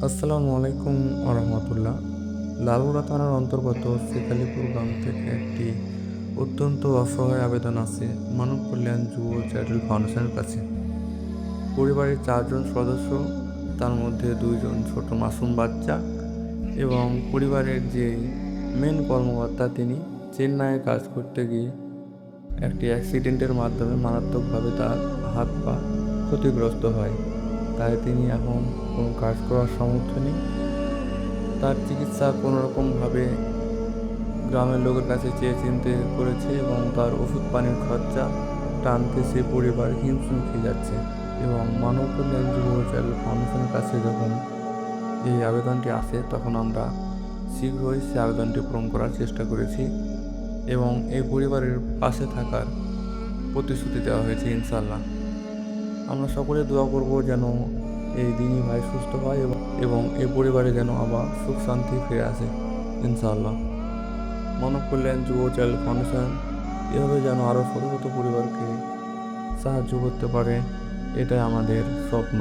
আসসালামু আলাইকুম আরহামতুল্লাহ। লালগোলা থানার অন্তর্গত শ্রীকালীপুর গ্রাম থেকে একটি অত্যন্ত অসহায় আবেদন আছে মানব কল্যাণ যুব চ্যারিটেবল ফাউন্ডেশনের কাছে। পরিবারের 4 জন সদস্য, তার মধ্যে 2 জন ছোট মাসুম বাচ্চা এবং পরিবারের যে মেন কর্মকর্তা তিনি চেন্নাইয়ে কাজ করতে গিয়ে একটি অ্যাক্সিডেন্টের মাধ্যমে মারাত্মকভাবে তার হাত পা ক্ষতিগ্রস্ত হয়। তাই তিনি এখন কোনো কাজ করার সামর্থ্য নেই। তার চিকিৎসা কোনোরকমভাবে গ্রামের লোকের কাছে চেয়ে চিনতে করেছে এবং তার ওষুধ পানির খরচা টানতে সে পরিবার হিমশিম খেয়ে যাচ্ছে। এবং মানব কল্যাণ যুব চ্যারিটেবল ফাউন্ডেশনের কাছে যখন এই আবেদনটি আসে তখন আমরা শীঘ্রই সে আবেদনটি পূরণ করার চেষ্টা করেছি এবং এই পরিবারের পাশে থাকার প্রতিশ্রুতি দেওয়া হয়েছে ইনশাল্লাহ। আমরা সকলে দোয়া করব যেন এই দিনই ভাই সুস্থ হয় এবং এই পরিবারে যেন আবার সুখ শান্তি ফিরে আসে ইনশাআল্লাহ। মানব কল্যাণ যুব চ্যারিটেবল ফাউন্ডেশন এভাবে যেন আরও শত শত পরিবারকে সাহায্য করতে পারে, এটাই আমাদের স্বপ্ন।